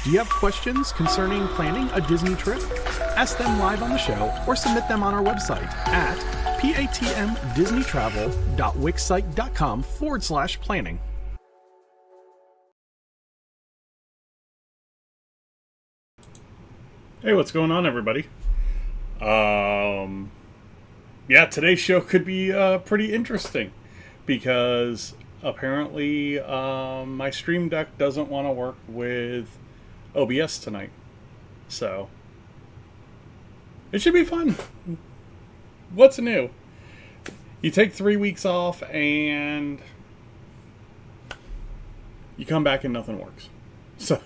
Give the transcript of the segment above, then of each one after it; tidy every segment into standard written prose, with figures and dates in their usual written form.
Do you have questions concerning planning a Disney trip? Ask them live on the show or submit them on our website at patmdisneytravel.wixsite.com/planning. Hey, what's going on, everybody? Yeah, today's show could be pretty interesting because apparently my Stream Deck doesn't want to work with OBS tonight. So, it should be fun. What's new? You take 3 weeks off and you come back and nothing works. So,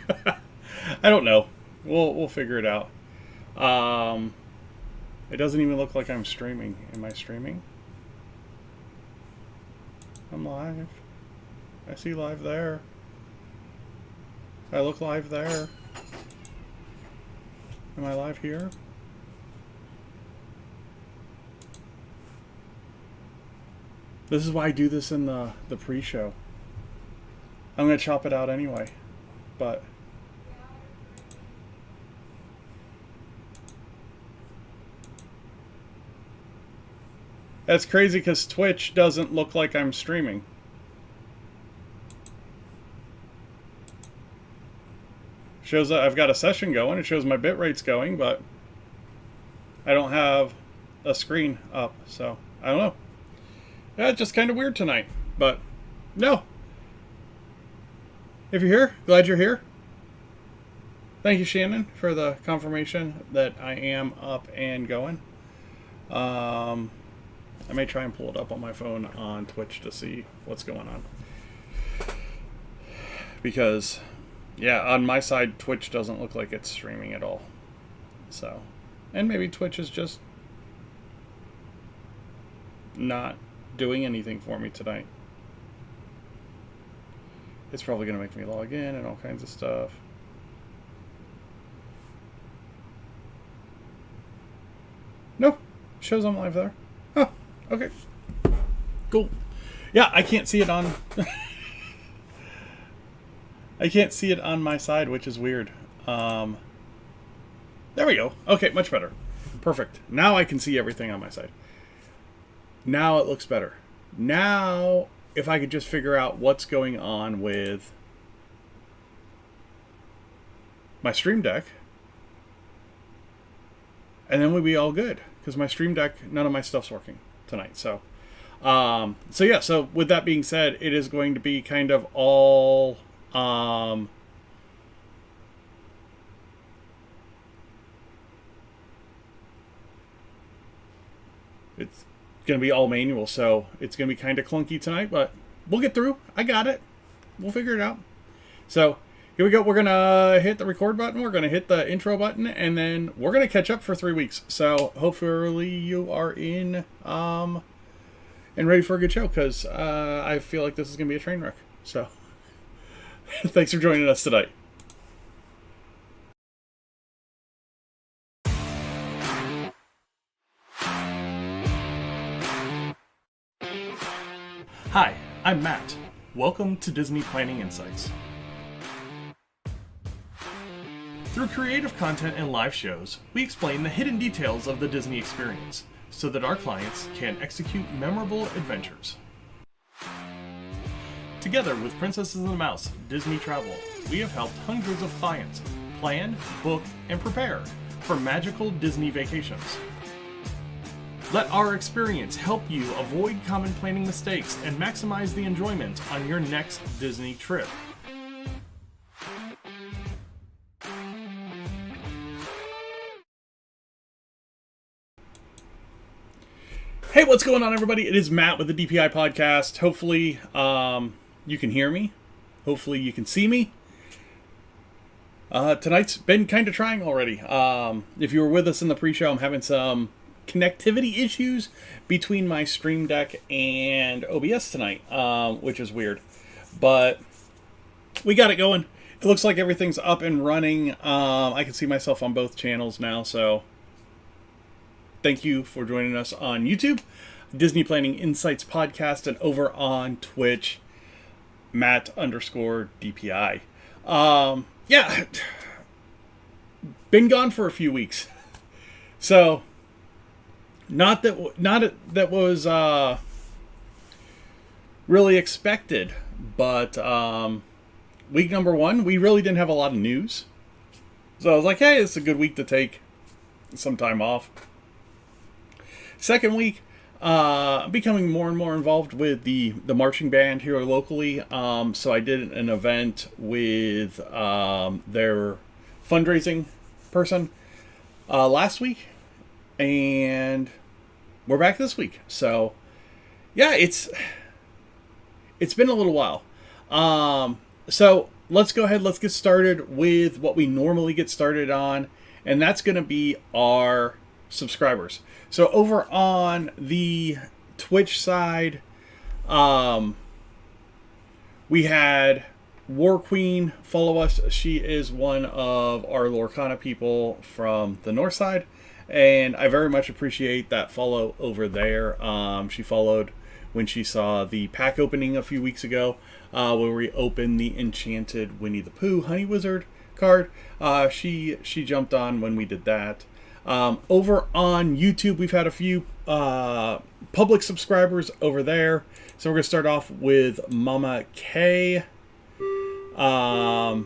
I don't know. We'll figure it out. It doesn't even look like I'm streaming. Am I streaming? I'm live. I see live there. I look live there. Am I live here? This is why I do this in the pre-show. I'm going to chop it out anyway. But that's crazy because Twitch doesn't look like I'm streaming. Shows that I've got a session going. It shows my bit rate's going, but I don't have a screen up, so I don't know. Yeah, it's just kind of weird tonight, but no. If you're here, glad you're here. Thank you, Shannon, for the confirmation that I am up and going. I may try and pull it up on my phone on Twitch to see what's going on. Because, yeah, on my side, Twitch doesn't look like it's streaming at all. So, and maybe Twitch is just not doing anything for me tonight. It's probably going to make me log in and all kinds of stuff. No, shows I'm live there. Oh, okay. Cool. Yeah, I can't see it on I can't see it on my side, which is weird. There we go. Okay, much better. Perfect. Now I can see everything on my side. Now it looks better. Now, if I could just figure out what's going on with my Stream Deck, and then we'd be all good. Because my Stream Deck, none of my stuff's working tonight. So yeah. So with that being said, it is going to be kind of all it's going to be all manual. So it's going to be kind of clunky tonight, but we'll get through. I got it. We'll figure it out. So here we go. We're going to hit the record button. We're going to hit the intro button, and then we're going to catch up for 3 weeks. So hopefully you are in and ready for a good show, because I feel like this is going to be a train wreck. So thanks for joining us tonight. Hi, I'm Matt. Welcome to Disney Planning Insights. Through creative content and live shows, we explain the hidden details of the Disney experience so that our clients can execute memorable adventures. Together with Princesses and the Mouse Disney Travel, we have helped hundreds of clients plan, book, and prepare for magical Disney vacations. Let our experience help you avoid common planning mistakes and maximize the enjoyment on your next Disney trip. Hey, what's going on, everybody? It is Matt with the DPI podcast. Hopefully, you can hear me. Hopefully, you can see me. Tonight's been kind of trying already. If you were with us in the pre-show, I'm having some connectivity issues between my Stream Deck and OBS tonight, which is weird. But we got it going. It looks like everything's up and running. I can see myself on both channels now, so thank you for joining us on YouTube, Disney Planning Insights Podcast, and over on Twitch, Matt_DPI. Yeah, been gone for a few weeks, so not that was really expected, but week number one, we really didn't have a lot of news, so I was like, hey, it's a good week to take some time off. Second week, becoming more and more involved with the marching band here locally. So I did an event with their fundraising person last week, and we're back this week. So yeah, it's been a little while. So let's go ahead. Let's get started with what we normally get started on, and that's going to be our subscribers. So over on the Twitch side, we had War Queen follow us. She is one of our Lorcana people from the north side, and I very much appreciate that follow over there. She followed when she saw the pack opening a few weeks ago, where we opened the Enchanted Winnie the Pooh Honey Wizard card. She jumped on when we did that. Over on YouTube, we've had a few public subscribers over there. So we're going to start off with Mama K. Then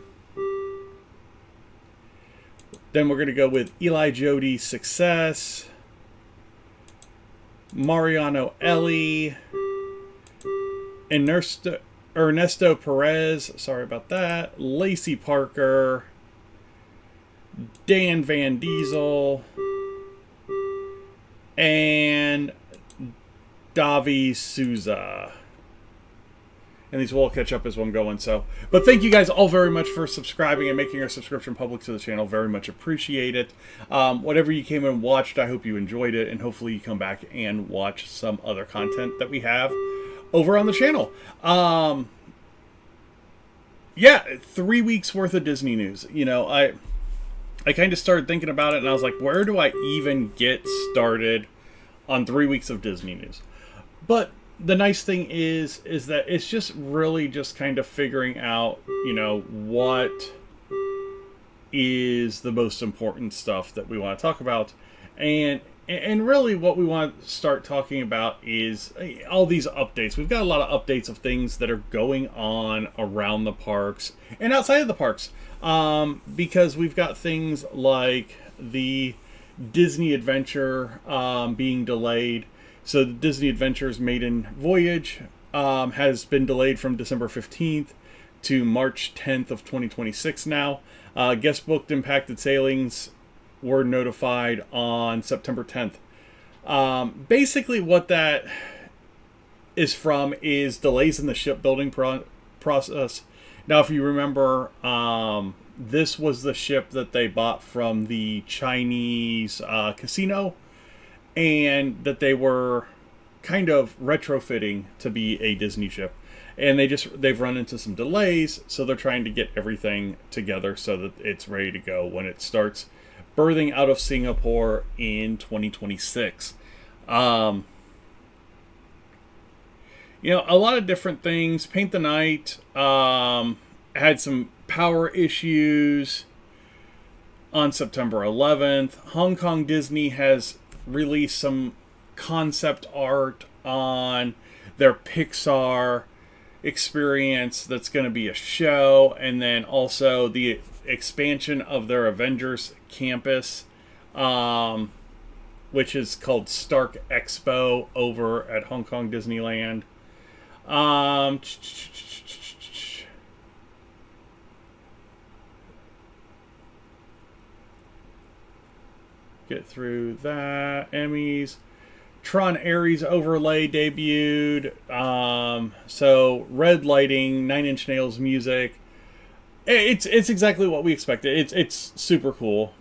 we're going to go with Eli Jody Success, Mariano Ellie, Ernesto Perez, sorry about that, Lacey Parker, Dan Van Diesel, and Davi Souza. And these will all catch up as I'm going. But thank you guys all very much for subscribing and making our subscription public to the channel. Very much appreciate it. Whatever you came and watched, I hope you enjoyed it, and hopefully you come back and watch some other content that we have over on the channel. Yeah, 3 weeks worth of Disney news. You know, I kind of started thinking about it, and I was like, where do I even get started on 3 weeks of Disney news? But the nice thing is that it's just really just kind of figuring out, you know, what is the most important stuff that we want to talk about. And really what we want to start talking about is all these updates. We've got a lot of updates of things that are going on around the parks and outside of the parks. Because we've got things like the Disney Adventure being delayed. So the Disney Adventure's maiden voyage has been delayed from December 15th to March 10th of 2026 now. Guest booked impacted sailings were notified on September 10th. Basically what that is from is delays in the shipbuilding process. Now, if you remember, this was the ship that they bought from the Chinese casino, and that they were kind of retrofitting to be a Disney ship. And they've run into some delays, so they're trying to get everything together so that it's ready to go when it starts berthing out of Singapore in 2026. You know, a lot of different things. Paint the Night had some power issues on September 11th. Hong Kong Disney has released some concept art on their Pixar experience that's going to be a show, and then also the expansion of their Avengers campus, which is called Stark Expo over at Hong Kong Disneyland. Get through that. Emmys. Tron Ares overlay debuted. So red lighting, 9 Inch Nails music. It's exactly what we expected. It's super cool.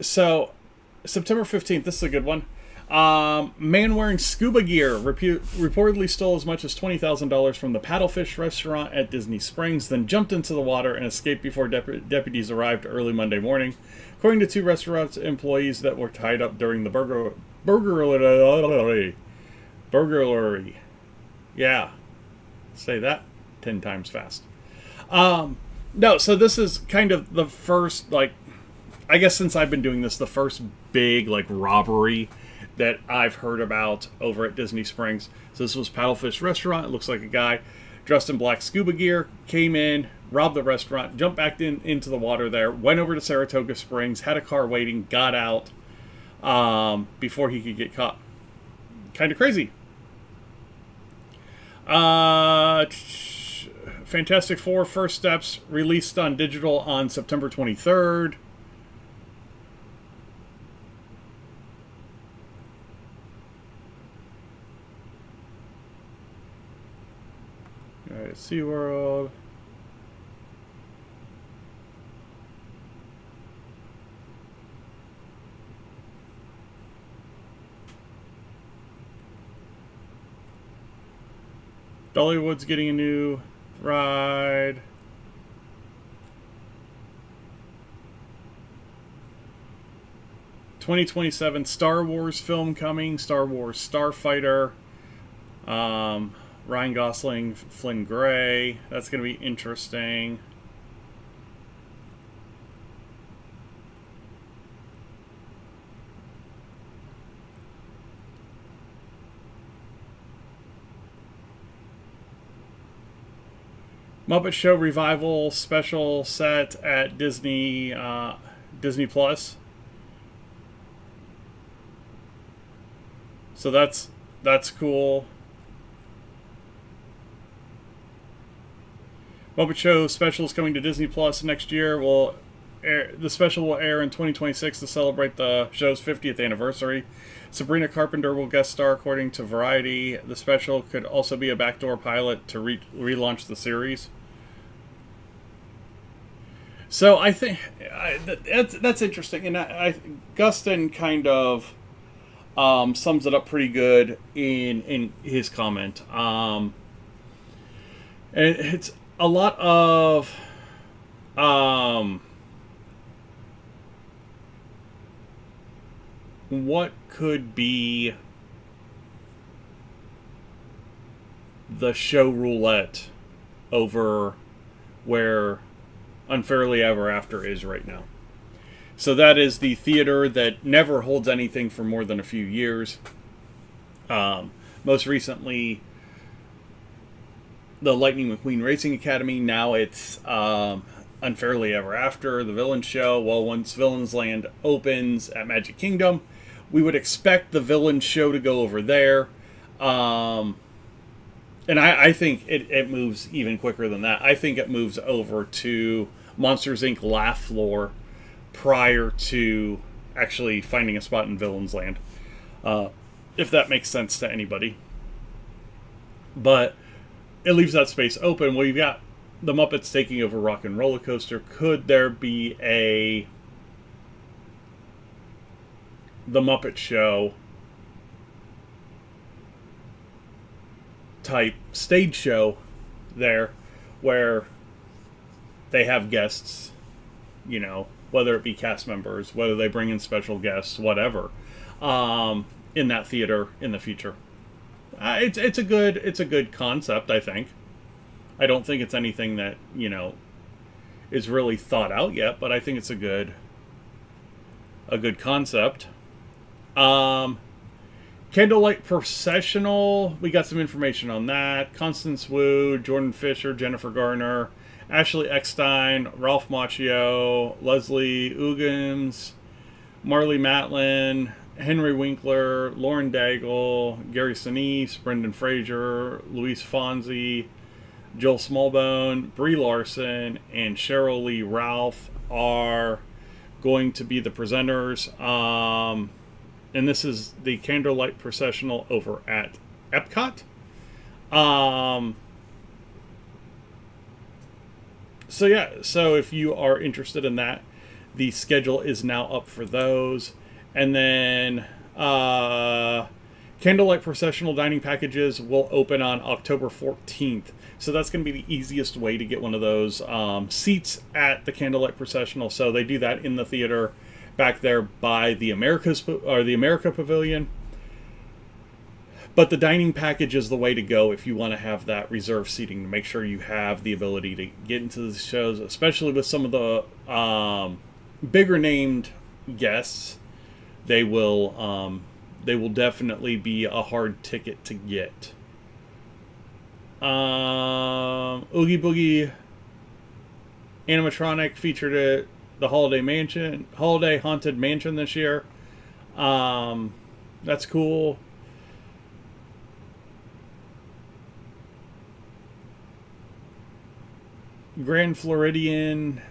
So September 15th, this is a good one. Man wearing scuba gear reportedly stole as much as $20,000 from the Paddlefish restaurant at Disney Springs, then jumped into the water and escaped before deputies arrived early Monday morning. According to two restaurant employees that were tied up during the burglary. Yeah. Say that 10 times fast. No, so this is kind of the first, like, I guess since I've been doing this, the first big, like, robbery that I've heard about over at Disney Springs. So this was Paddlefish Restaurant. It looks like a guy dressed in black scuba gear came in, robbed the restaurant, jumped back into the water there, went over to Saratoga Springs, had a car waiting, got out before he could get caught. Kind of crazy. Fantastic Four First Steps released on digital on September 23rd. Alright, SeaWorld. Dollywood's getting a new ride. '27 Star Wars film coming. Star Wars Starfighter. Ryan Gosling, Flynn Gray. That's going to be interesting. Muppet Show revival special set at Disney Plus. So that's cool. Muppet Show special is coming to Disney Plus next year. The special will air in 2026 to celebrate the show's 50th anniversary. Sabrina Carpenter will guest star, according to Variety. The special could also be a backdoor pilot to relaunch the series. So I think that's interesting, and Gustin kind of sums it up pretty good in his comment. And it's a lot of what could be the show roulette over where Unfairly Ever After is right now. So that is the theater that never holds anything for more than a few years. Most recently, the Lightning McQueen Racing Academy. Now it's Unfairly Ever After, the Villain Show. Well, once Villain's Land opens at Magic Kingdom, we would expect the Villain Show to go over there. And I think it moves even quicker than that. I think it moves over to Monsters, Inc. Laugh Floor prior to actually finding a spot in Villain's Land. If that makes sense to anybody. But it leaves that space open. Well, you've got the Muppets taking over Rock and Roller Coaster. Could there be The Muppet Show type stage show there where they have guests, you know, whether it be cast members, whether they bring in special guests, whatever, in that theater in the future? It's a good concept, I think. I don't think it's anything that, you know, is really thought out yet, but I think it's a good concept. Candlelight Processional, we got some information on that. Constance Wu, Jordan Fisher, Jennifer Garner, Ashley Eckstein, Ralph Macchio, Leslie Uggams, Marlee Matlin, Henry Winkler, Lauren Daigle, Gary Sinise, Brendan Fraser, Luis Fonsi, Joel Smallbone, Brie Larson, and Cheryl Lee Ralph are going to be the presenters. And this is the Candlelight Processional over at Epcot. So yeah, so if you are interested in that, the schedule is now up for those. And then Candlelight processional dining packages will open on October 14th. So that's going to be the easiest way to get one of those seats at the Candlelight processional. So they do that in the theater back there by the America Pavilion. But the dining package is the way to go if you want to have that reserved seating to make sure you have the ability to get into the shows, especially with some of the bigger named guests. They will definitely be a hard ticket to get. Oogie Boogie animatronic featured at the Holiday Haunted Mansion this year. That's cool. Grand Floridian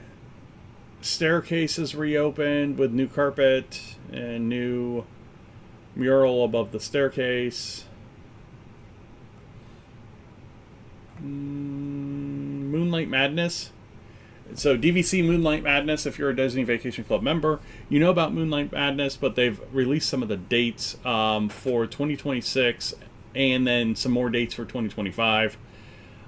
staircase is reopened with new carpet and new mural above the staircase. Moonlight Madness. So DVC Moonlight Madness, if you're a Disney Vacation Club member, you know about Moonlight Madness, but they've released some of the dates for 2026 and then some more dates for 2025.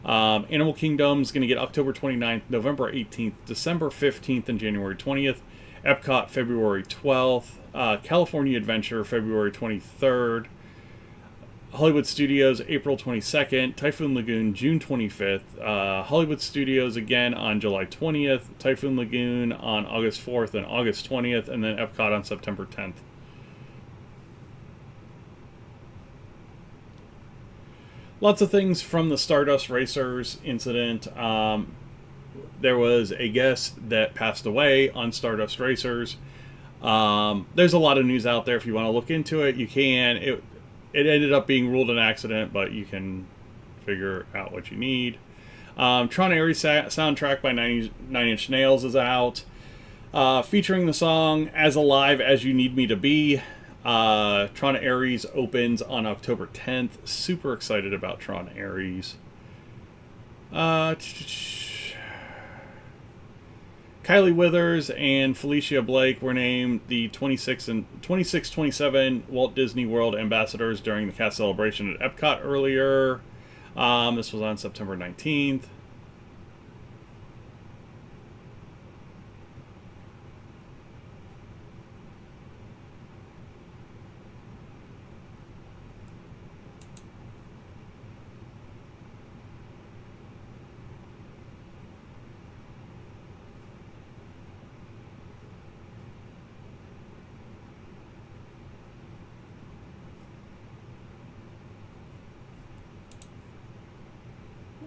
Animal Kingdom is going to get October 29th, November 18th, December 15th, and January 20th. Epcot, February 12th. California Adventure, February 23rd. Hollywood Studios, April 22nd. Typhoon Lagoon, June 25th. Hollywood Studios again on July 20th. Typhoon Lagoon on August 4th and August 20th. And then Epcot on September 10th. Lots of things from the Stardust Racers incident. There was a guest that passed away on Stardust Racers. There's a lot of news out there. If you want to look into it, you can. It ended up being ruled an accident, but you can figure out what you need. Tron Ares soundtrack by Nine Inch Nails is out. Featuring the song As Alive As You Need Me to Be. Tron Ares opens on October 10th. Super excited about Tron Ares. Kylie Withers and Felicia Blake were named the 26-27 Walt Disney World ambassadors during the cast celebration at Epcot earlier. This was on September 19th.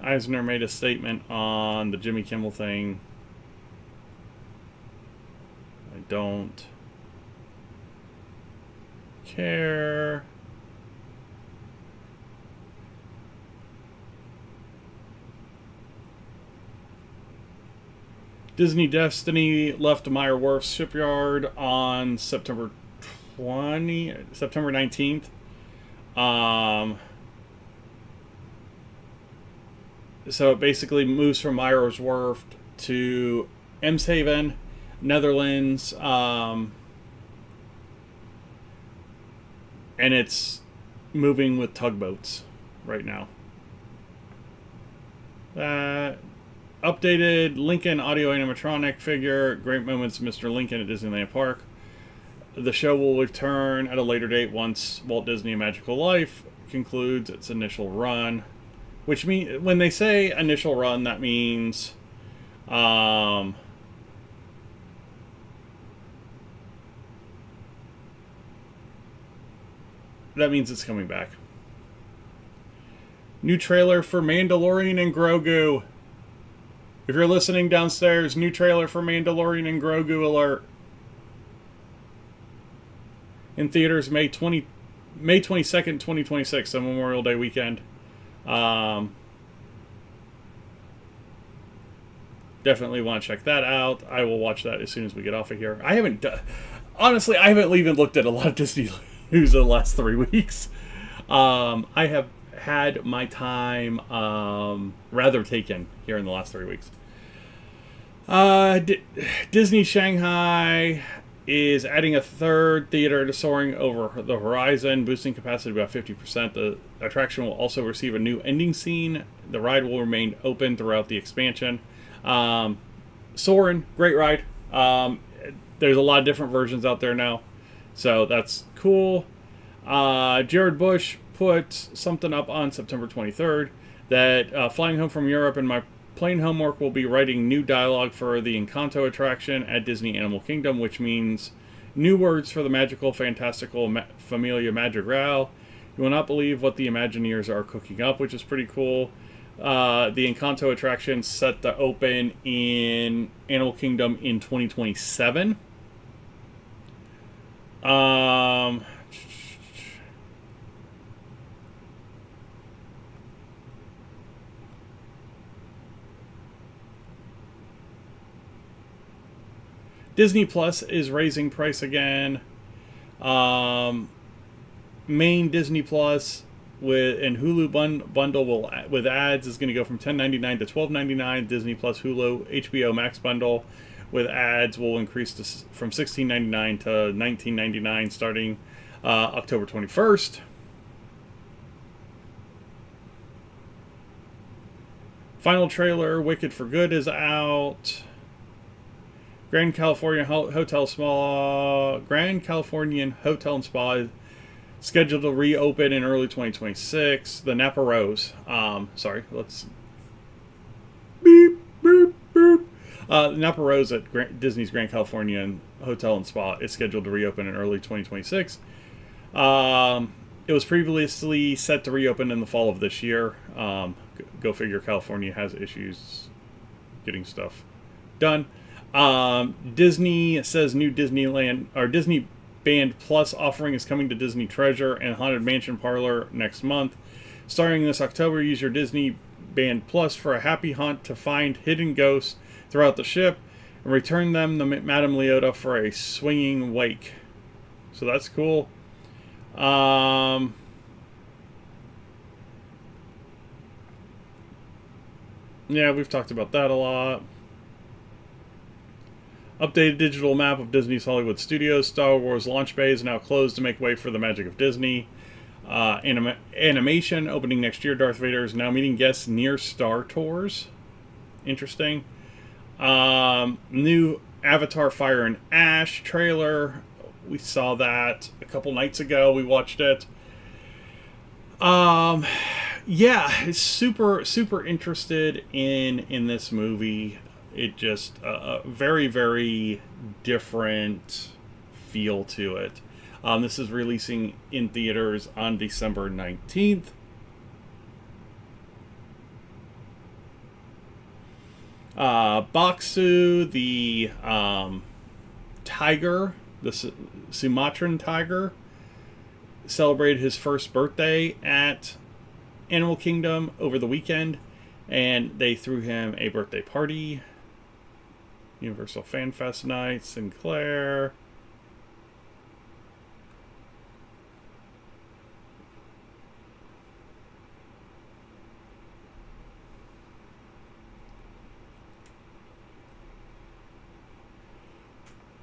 Eisner made a statement on the Jimmy Kimmel thing. I don't care. Disney Destiny left Meyer Wharf's shipyard on September 19th. So it basically moves from Myers Wharf to Emshaven, Netherlands, and it's moving with tugboats right now. Updated Lincoln audio animatronic figure, Great Moments of Mr. Lincoln at Disneyland Park. The show will return at a later date once Walt Disney Magical Life concludes its initial run. Which means, when they say initial run, that means that means it's coming back. New trailer for Mandalorian and Grogu. If you're listening downstairs, new trailer for Mandalorian and Grogu alert. In theaters May 22nd, 2026, so Memorial Day weekend. Definitely want to check that out. I will watch that as soon as we get off of here. Honestly, I haven't even looked at a lot of Disney news in the last 3 weeks. I have had my time rather taken here in the last 3 weeks. Disney Shanghai is adding a third theater to Soaring Over the Horizon, boosting capacity by 50%. The attraction will also receive a new ending scene. The ride will remain open throughout the expansion. Soarin', great ride. There's a lot of different versions out there now, so that's cool. Jared Bush put something up on September 23rd that flying home from Europe and my plane homework will be writing new dialogue for the Encanto attraction at Disney Animal Kingdom, which means new words for the magical, fantastical Familia Madrigal. You will not believe what the Imagineers are cooking up, which is pretty cool. The Encanto attraction set to open in Animal Kingdom in 2027. Disney Plus is raising price again. Main Disney Plus and Hulu bundle will with ads is going to go from $10.99 to $12.99. Disney Plus Hulu HBO Max bundle with ads will increase from $16.99 to $19.99 starting October 21st. Final trailer Wicked for Good is out. Grand Californian Hotel and Spa is scheduled to reopen in early 2026. The Napa Rose. Let's beep beep beep. Napa Rose at Disney's Grand Californian Hotel and Spa is scheduled to reopen in early 2026. It was previously set to reopen in the fall of this year. Go figure, California has issues getting stuff done. Disney says new Disneyland or Disney Band Plus offering is coming to Disney Treasure and Haunted Mansion Parlor next month. Starting this October, use your Disney Band Plus for a happy hunt to find hidden ghosts throughout the ship and return them to Madame Leota for a swinging wake. So that's cool. Yeah, we've talked about that a lot. Updated digital map of Disney's Hollywood Studios. Star Wars launch bay is now closed to make way for the magic of Disney. Animation opening next year. Darth Vader is now meeting guests near Star Tours. Interesting. New Avatar Fire and Ash trailer. We saw that a couple nights ago. We watched it. Yeah, it's super interested in this movie. It just a very, very different feel to it. This is releasing in theaters on December 19th. Baksu, the tiger, the Sumatran tiger, celebrated his first birthday at Animal Kingdom over the weekend, and they threw him a birthday party. Universal Fan Fest night, Sinclair.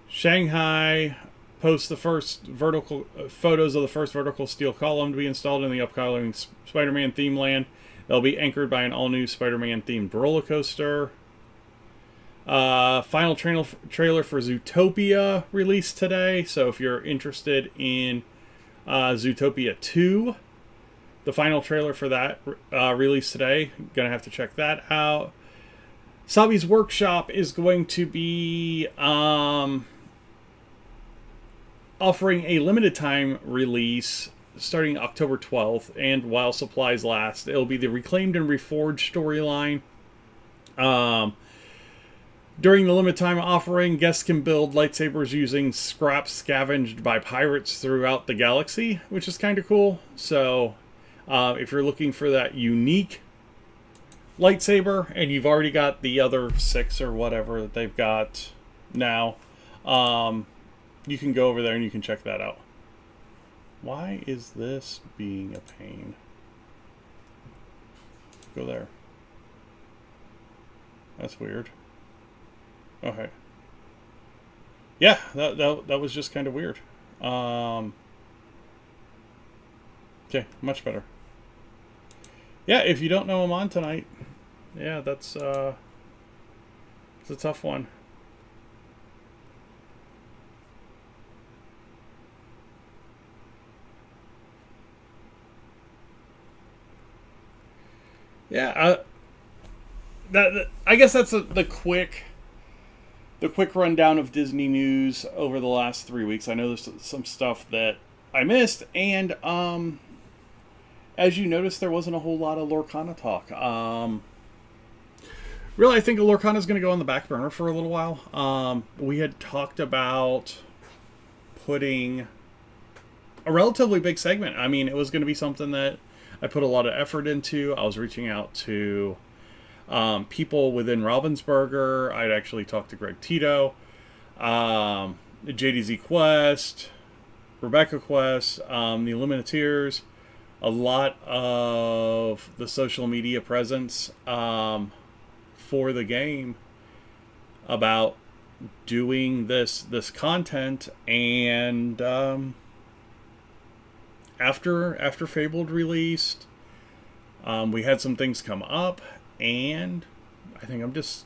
Shanghai posts the first vertical photos of the first vertical steel column to be installed in the upcoming Spider-Man theme land. They'll be anchored by an all-new Spider-Man themed roller coaster. Final trailer for Zootopia released today. So if you're interested in Zootopia 2, the final trailer for that released today. Gonna have to check that out. Sabi's Workshop is going to be offering a limited time release starting October 12th, and while supplies last. It'll be the Reclaimed and Reforged storyline. During the limited time offering, guests can build lightsabers using scraps scavenged by pirates throughout the galaxy, which is kind of cool. So, if you're looking for that unique lightsaber, and you've already got the other 6 or whatever that they've got now, you can go over there and you can check that out. Why is this being a pain? Go there. That's weird. Okay. yeah, that was just kind of weird. Okay, much better. Yeah, if you don't know I'm on tonight, yeah, it's a tough one. Yeah, I guess that's the quick rundown of Disney news over the last 3 weeks. I know there's some stuff that I missed, and as you noticed, there wasn't a whole lot of Lorcana talk. Really, I think Lorcana is going to go on the back burner for a little while. We had talked about putting a relatively big segment. I mean, it was going to be something that I put a lot of effort into. I was reaching out to people within Ravensburger. I'd actually talked to Greg Tito, JDZ Quest, Rebecca Quest, the Illuminators, a lot of the social media presence for the game about doing this content. And after Fabled released, we had some things come up, and I think I'm just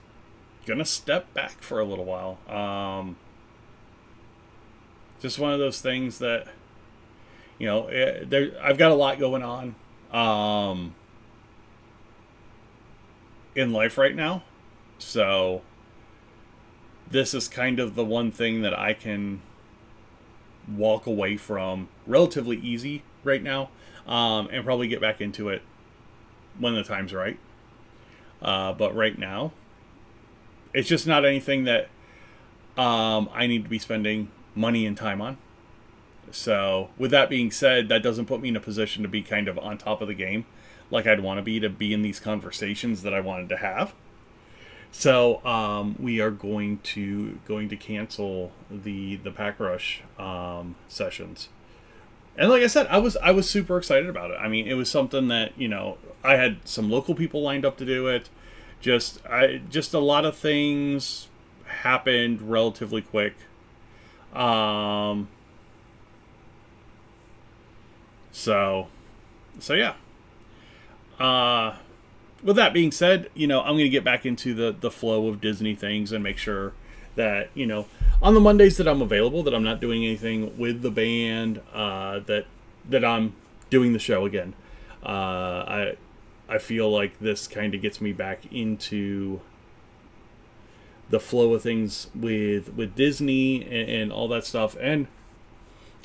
gonna step back for a little while. Just one of those things that, you know, I've got a lot going on in life right now, so this is kind of the one thing that I can walk away from relatively easy right now, and probably get back into it when the time's right. But right now, it's just not anything that I need to be spending money and time on. So with that being said, that doesn't put me in a position to be kind of on top of the game like I'd want to be in these conversations that I wanted to have. So we are going to cancel the Pack Rush sessions. And like I said, I was super excited about it. I mean, it was something that, you know, I had some local people lined up to do it. Just a lot of things happened relatively quick. So yeah. With that being said, you know, I'm going to get back into the flow of Disney things and make sure that, you know, on the Mondays that I'm available, that I'm not doing anything with the band, that I'm doing the show again. I feel like this kind of gets me back into the flow of things with Disney and all that stuff. And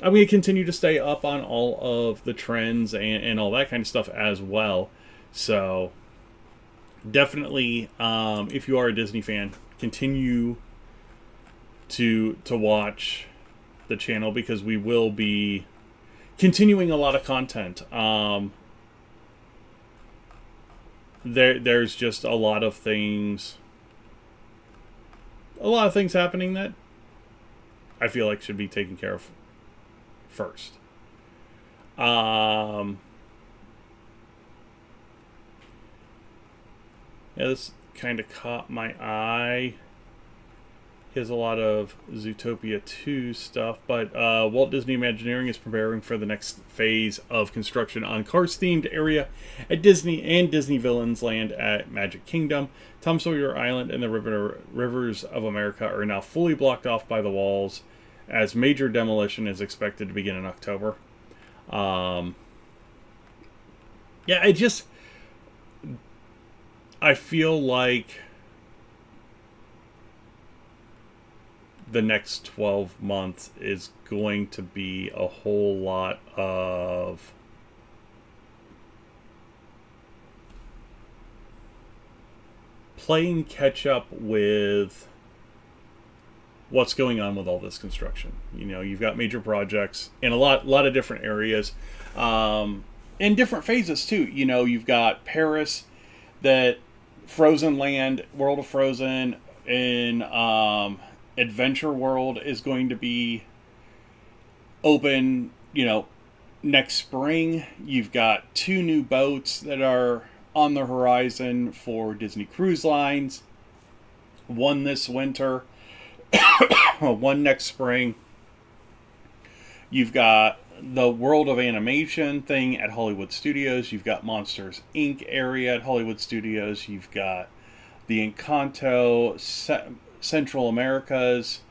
I'm going to continue to stay up on all of the trends and all that kind of stuff as well. So definitely, if you are a Disney fan, continue to watch the channel, because we will be continuing a lot of content. There's just a lot of things happening that I feel like should be taken care of first. Yeah, this kind of caught my eye. He has a lot of Zootopia 2 stuff, but Walt Disney Imagineering is preparing for the next phase of construction on Cars-themed area at Disney and Disney Villains Land at Magic Kingdom. Tom Sawyer Island and the Rivers of America are now fully blocked off by the walls, as major demolition is expected to begin in October. Yeah, I feel like the next 12 months is going to be a whole lot of playing catch up with what's going on with all this construction. You know, you've got major projects in a lot of different areas, in different phases too. You know, you've got Paris, that Frozen Land, World of Frozen, in Adventure World is going to be open, you know, next spring. You've got 2 new boats that are on the horizon for Disney Cruise Lines. One this winter, one next spring. You've got the World of Animation thing at Hollywood Studios. You've got Monsters Inc. area at Hollywood Studios. You've got the Encanto Central Americas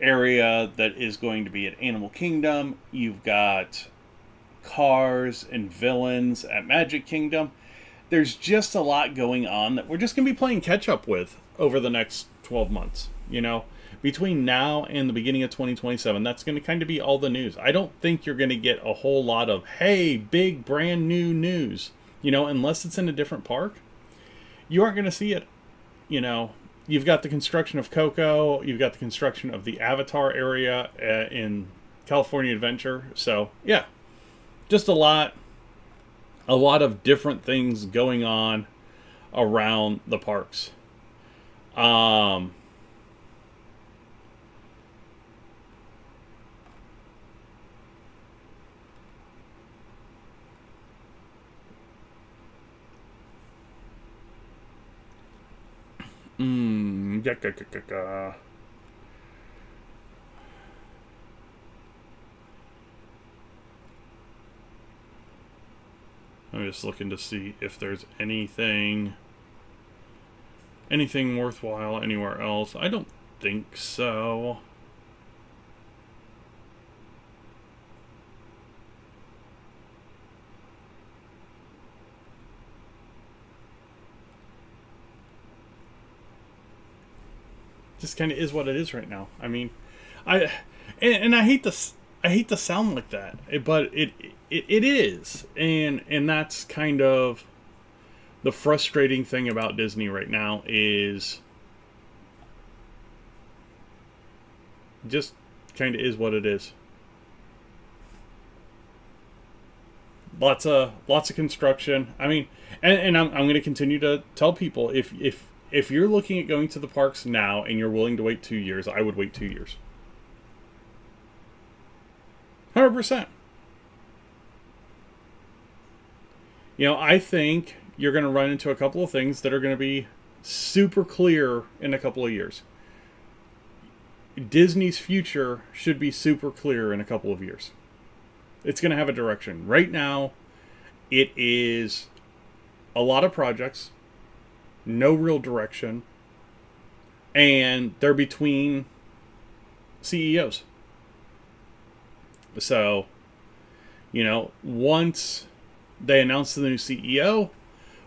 area that is going to be at Animal Kingdom. You've got Cars and Villains at Magic Kingdom. There's just a lot going on that we're just going to be playing catch up with over the next 12 months. You know, between now and the beginning of 2027, that's going to kind of be all the news. I don't think you're going to get a whole lot of, hey, big brand new news, you know, unless it's in a different park. You aren't going to see it. You know, you've got the construction of Coco, you've got the construction of the Avatar area in California Adventure. So, yeah, just a lot of different things going on around the parks. I'm just looking to see if there's anything worthwhile anywhere else. I don't think so. Just kind of is what it is right now. I mean, I hate to sound like that, but it is, and that's kind of the frustrating thing about Disney right now is just kind of is what it is. Lots of construction. I mean, and I'm going to continue to tell people if you're looking at going to the parks now and you're willing to wait 2 years, I would wait 2 years. 100%. You know, I think you're going to run into a couple of things that are going to be super clear in a couple of years. Disney's future should be super clear in a couple of years. It's going to have a direction. Right now, it is a lot of projects, no real direction, and they're between CEOs. So, you know, once they announce the new CEO,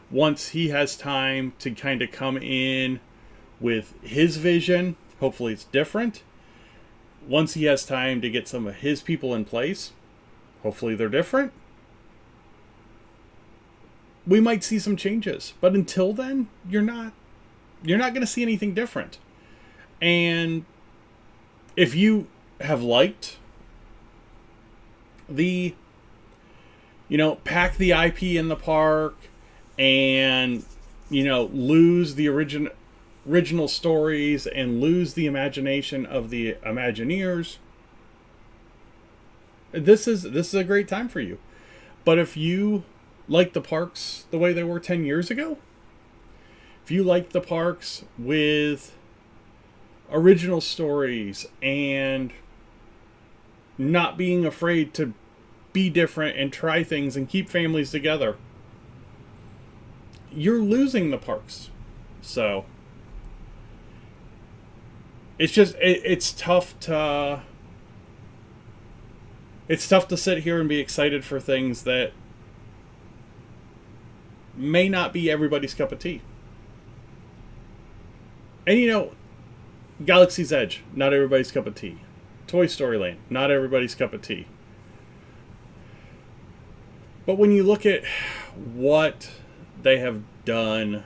once he has time to kind of come in with his vision, hopefully it's different. Once he has time to get some of his people in place, hopefully they're different. We might see some changes, but until then, you're not going to see anything different. And if you have liked the, you know, pack the IP in the park and, you know, lose the original stories and lose the imagination of the Imagineers, this is a great time for you. But if you like the parks the way they were 10 years ago, if you like the parks with original stories and not being afraid to be different and try things and keep families together, you're losing the parks. So it's just it's tough to sit here and be excited for things that may not be everybody's cup of tea. And you know, Galaxy's Edge, not everybody's cup of tea. Toy Story Land, not everybody's cup of tea. But when you look at what they have done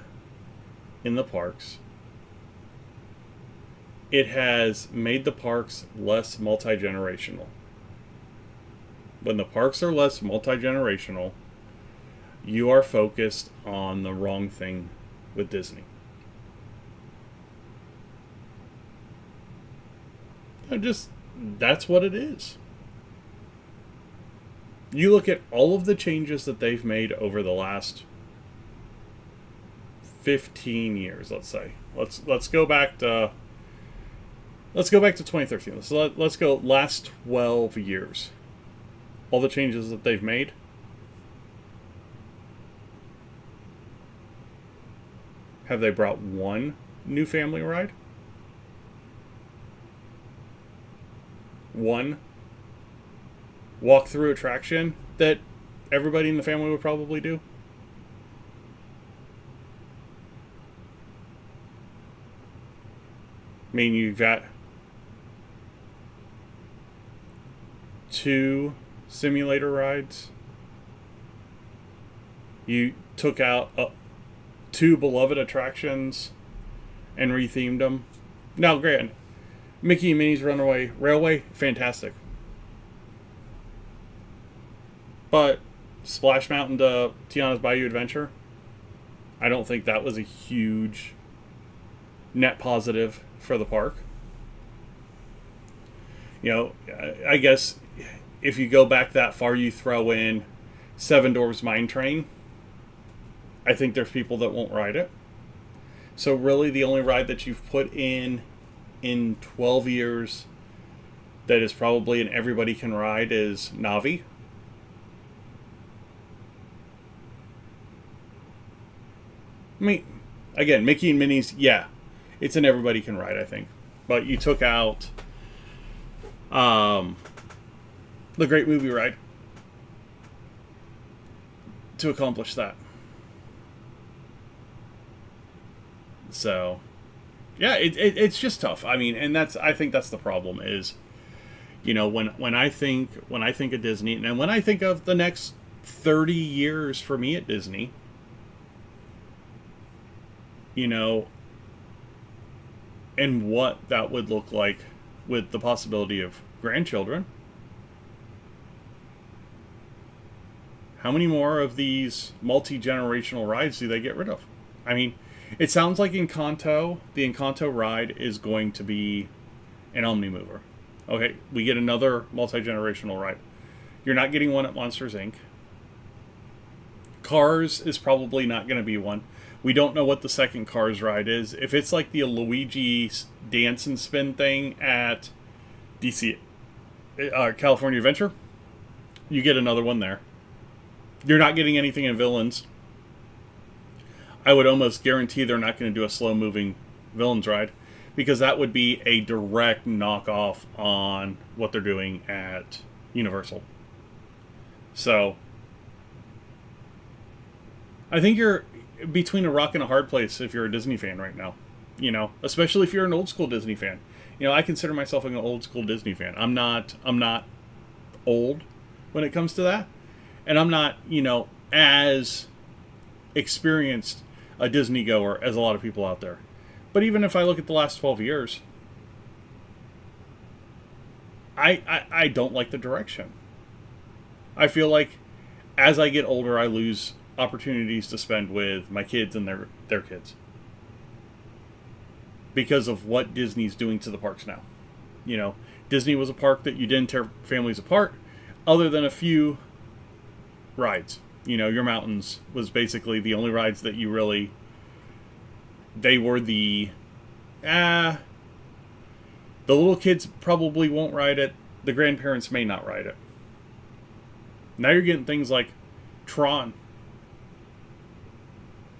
in the parks, it has made the parks less multi-generational. When the parks are less multi-generational, you are focused on the wrong thing with Disney. That's what it is. You look at all of the changes that they've made over the last 15 years, let's say. Let's go back to let's go back to 2013. Let's go last 12 years. All the changes that they've made. Have they brought one new family ride? One walk-through attraction that everybody in the family would probably do? I mean, you've got 2 simulator rides. You took out 2 beloved attractions and rethemed them. Now, granted, Mickey and Minnie's Runaway Railway, fantastic. But Splash Mountain to Tiana's Bayou Adventure, I don't think that was a huge net positive for the park. You know, I guess if you go back that far, you throw in Seven Dwarfs Mine Train, I think there's people that won't ride it. So really the only ride that you've put in 12 years that is probably an everybody can ride is Navi. I mean, again, Mickey and Minnie's, yeah, it's an everybody can ride, I think. But you took out the Great Movie Ride to accomplish that. So, yeah, it's just tough. I mean, and I think that's the problem is, you know, when I think of Disney, and when I think of the next 30 years for me at Disney, you know, and what that would look like with the possibility of grandchildren. How many more of these multi-generational rides do they get rid of? I mean, it sounds like Encanto, the Encanto ride is going to be an Omnimover. Okay, we get another multi-generational ride. You're not getting one at Monsters, Inc. Cars is probably not going to be one. We don't know what the second Cars ride is. If it's like the Luigi dance and spin thing at DC, California Adventure, you get another one there. You're not getting anything in Villains. I would almost guarantee they're not going to do a slow-moving Villains ride, because that would be a direct knockoff on what they're doing at Universal. So, I think you're between a rock and a hard place if you're a Disney fan right now. You know, especially if you're an old school Disney fan. You know, I consider myself an old school Disney fan. I'm not old when it comes to that. And I'm not, you know, as experienced a Disney goer as a lot of people out there. But even if I look at the last 12 years, I don't like the direction. I feel like as I get older, I lose opportunities to spend with my kids and their kids. Because of what Disney's doing to the parks now. You know, Disney was a park that you didn't tear families apart, other than a few rides. You know, your mountains was basically the only rides that you really... They were the little kids probably won't ride it. The grandparents may not ride it. Now you're getting things like Tron.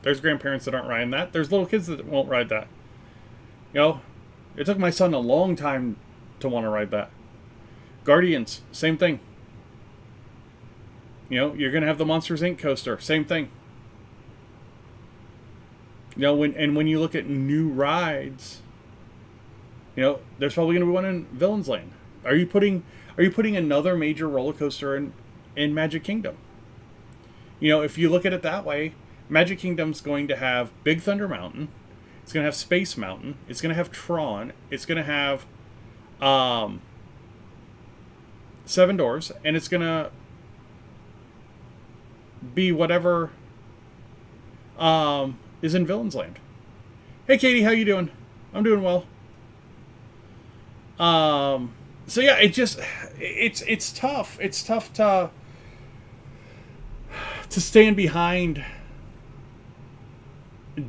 There's grandparents that aren't riding that. There's little kids that won't ride that. You know, it took my son a long time to want to ride that. Guardians, same thing. You know, you're going to have the Monsters, Inc. coaster. Same thing. You know, when you look at new rides, you know, there's probably going to be one in Villains Land. Are you putting another major roller coaster in Magic Kingdom? You know, if you look at it that way, Magic Kingdom's going to have Big Thunder Mountain. It's going to have Space Mountain. It's going to have Tron. It's going to have Seven Doors. And it's going to be whatever is in Villains Land. Hey, Katie, how you doing? I'm doing well. So yeah, it's tough. It's tough to stand behind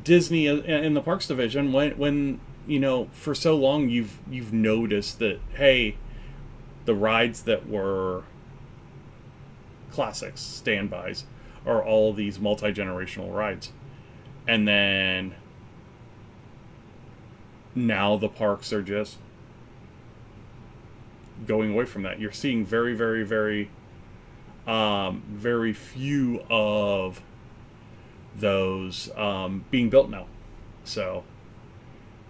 Disney in the parks division when for so long you've noticed that, hey, the rides that were classics, standbys, are all these multi-generational rides. And then now the parks are just going away from that. You're seeing very, very, very, very few of those being built now. So,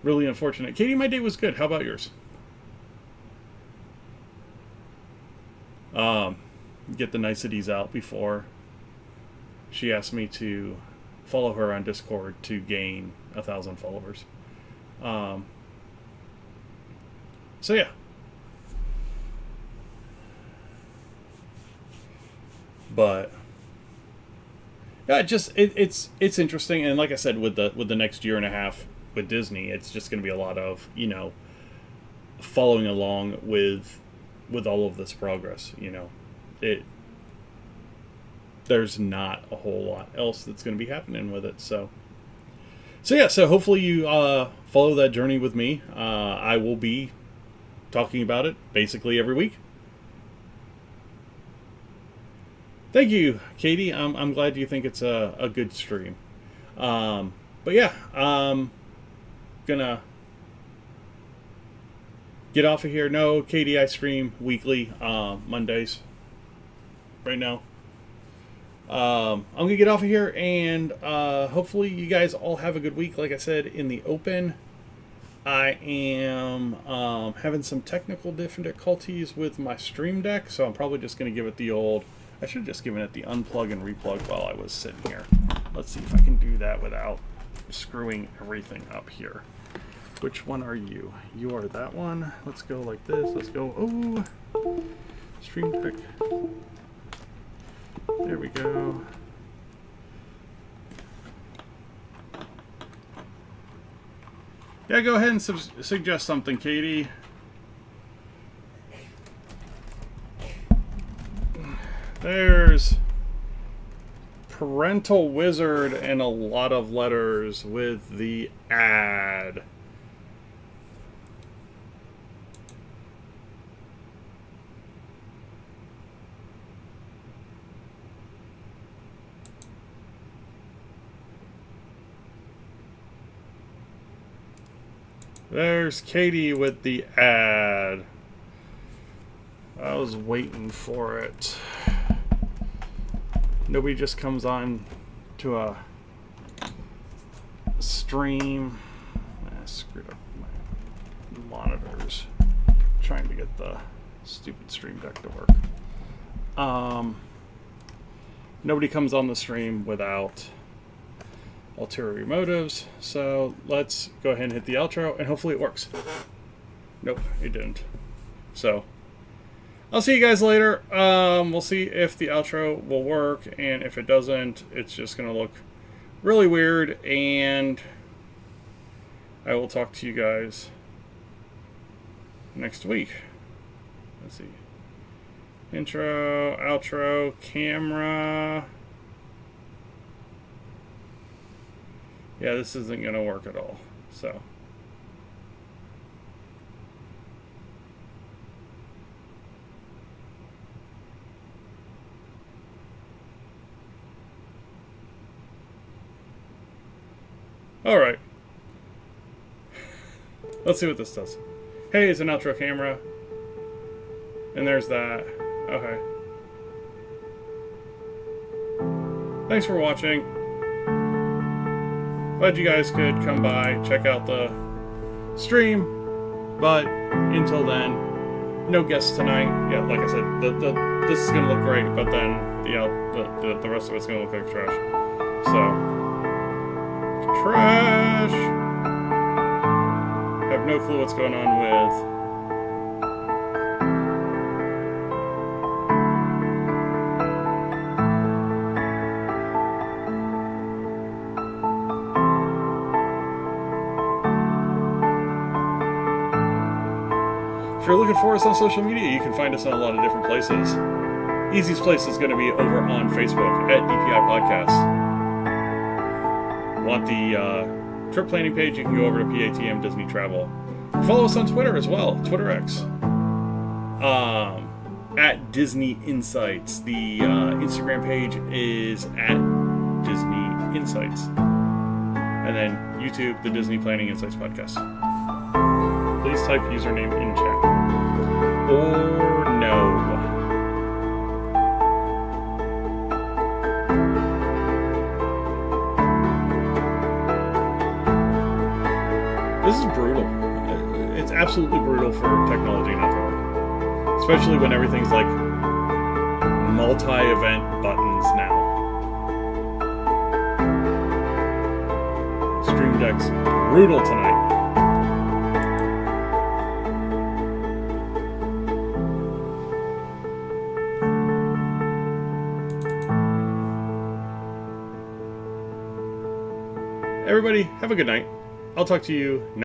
really unfortunate. Katie, my day was good. How about yours? Get the niceties out before she asked me to follow her on Discord to gain 1,000 followers. So yeah. But yeah, it's interesting, and like I said, with the next year and a half with Disney, it's just going to be a lot of following along with all of this progress. There's not a whole lot else that's going to be happening with it. So yeah. So hopefully you follow that journey with me. I will be talking about it basically every week. Thank you, Katie. I'm glad you think it's a good stream. But yeah, gonna get off of here. No, Katie, I stream weekly, Mondays right now. I'm gonna get off of here, and hopefully you guys all have a good week. Like I said, in the open, I am having some technical difficulties with my Stream Deck, so I'm probably just gonna give it the old... I should have just given it the unplug and replug while I was sitting here. Let's see if I can do that without screwing everything up here. Which one are you? You are that one. Let's go like this. Let's go. Oh, Stream Deck. There we go. Yeah, go ahead and suggest something, Katie. There's Parental Wizard and a lot of letters with the ad. There's Katie with the ad. I was waiting for it. Nobody just comes on to a stream. I screwed up my monitors trying to get the stupid Stream Deck to work. Nobody comes on the stream without ulterior motives, so let's go ahead and hit the outro, and hopefully it works. Nope, it didn't. So I'll see you guys later. We'll see if the outro will work, and if it doesn't, it's just going to look really weird, and I will talk to you guys next week. Let's see. Intro, outro, camera. Yeah, this isn't going to work at all, so... Alright. Let's see what this does. Hey, it's an outro camera. And there's that. Okay. Thanks for watching. Glad you guys could come by, check out the stream. But until then, no guests tonight. Yeah, like I said, this is gonna look great, but then the rest of it's gonna look like trash. So trash. Have no clue what's going on with. If you're looking for us on social media, you can find us on a lot of different places. Easiest place is going to be over on Facebook at DPI Podcasts. Want the trip planning page, you can go over to PATM Disney Travel. Follow us on Twitter as well, Twitter X. At Disney Insights. The Instagram page is at Disney Insights. And then YouTube, the Disney Planning Insights Podcast. Please type username in chat. Or no. This is brutal. It's absolutely brutal for technology not to work. Especially when everything's like multi-event buttons now. Stream Deck's brutal tonight. Everybody, have a good night. I'll talk to you next